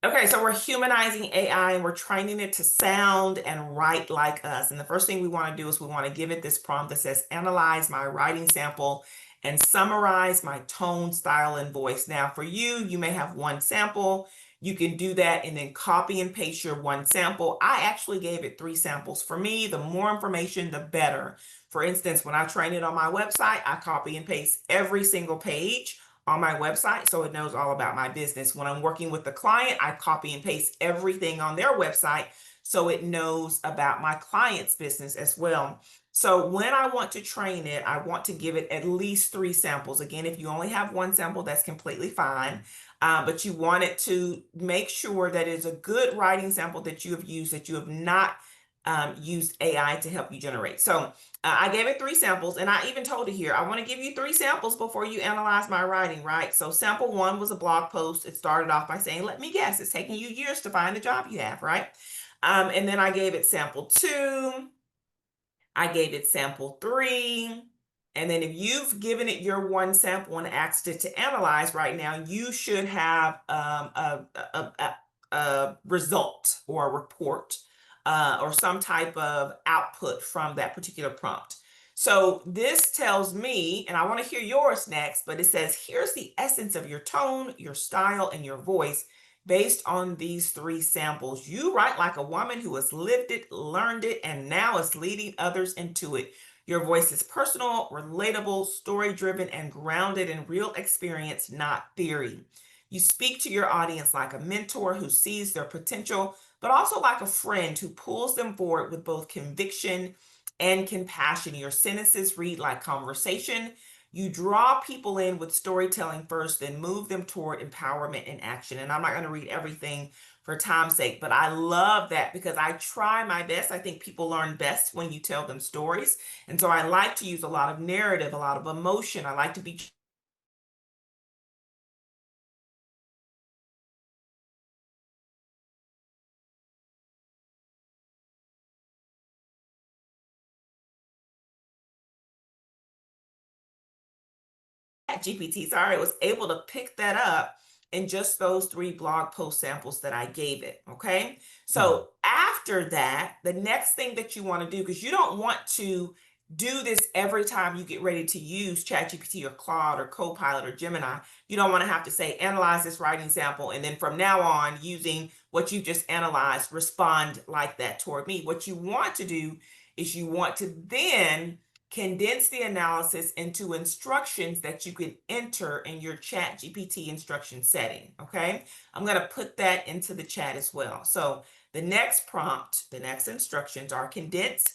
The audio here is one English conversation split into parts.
Okay, so we're humanizing AI and we're training it to sound and write like us. And the first thing we want to do is we want to give it this prompt that says, analyze my writing sample and summarize my tone, style, and voice. Now, for you, you may have one sample. You can do that and then copy and paste your one sample. I actually gave it three samples. For me, the more information, the better. For instance, when I train it on my website, I copy and paste every single page on my website so it knows all about my business. When I'm working with the client, I copy and paste everything on their website so it knows about my client's business as well. So when I want to train it, I want to give it at least three samples. Again, if you only have one sample, that's completely fine. But you want it to make sure that it's a good writing sample that you have used, that you have not used AI to help you generate. So I gave it three samples, and I even told it here, I want to give you three samples before you analyze my writing, right? So sample one was a blog post. It started off by saying, let me guess, it's taking you years to find the job you have, right? And then I gave it sample two, I gave it sample three, and then if you've given it your one sample and asked it to analyze right now, you should have a result or a report or some type of output from that particular prompt. So this tells me, and I want to hear yours next, but it says, here's the essence of your tone, your style, and your voice based on these three samples. You write like a woman who has lived it, learned it, and now is leading others into it. Your voice is personal, relatable, story driven, and grounded in real experience, not theory. You speak to your audience like a mentor who sees their potential, but also like a friend who pulls them forward with both conviction and compassion. Your sentences read like conversation. You draw people in with storytelling first, then move them toward empowerment and action. And I'm not going to read everything for time's sake, but I love that because I try my best. I think people learn best when you tell them stories. And so I like to use a lot of narrative, a lot of emotion. I like to be GPT, sorry, was able to pick that up in just those three blog post samples that I gave it. Okay. Mhm. So after that, the next thing that you want to do, because you don't want to do this every time you get ready to use ChatGPT or Claude or Copilot or Gemini. You don't want to have to say, analyze this writing sample. And then from now on, using what you just analyzed, respond like that toward me. What you want to do is you want to then condense the analysis into instructions that you can enter in your chat GPT instruction setting. Okay. I'm going to put that into the chat as well. So the next prompt, the next instructions are condense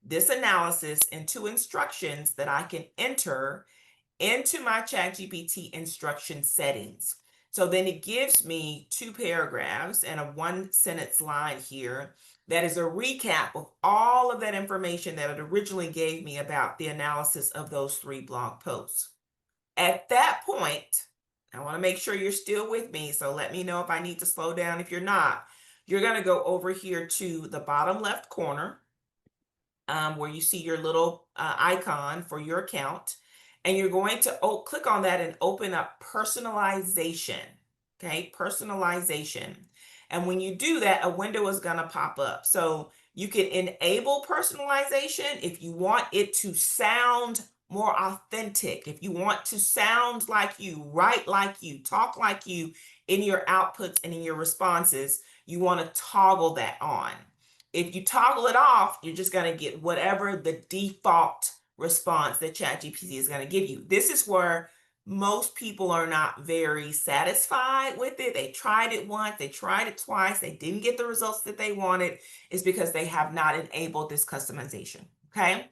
this analysis into instructions that I can enter into my ChatGPT instruction settings. So then it gives me two paragraphs and a one sentence line here that is a recap of all of that information that it originally gave me about the analysis of those three blog posts. At that point, I want to make sure you're still with me. So let me know if I need to slow down. If you're not, you're going to go over here to the bottom left corner where you see your little icon for your account. And you're going to click on that and open up personalization. Okay, personalization. And when you do that, a window is going to pop up. So you can enable personalization if you want it to sound more authentic, if you want to sound like you, write like you, talk like you in your outputs and in your responses, you want to toggle that on. If you toggle it off, you're just going to get whatever the default response that ChatGPT is going to give you. This is where most people are not very satisfied with it. They tried it once, they tried it twice, they didn't get the results that they wanted. It's because they have not enabled this customization. Okay.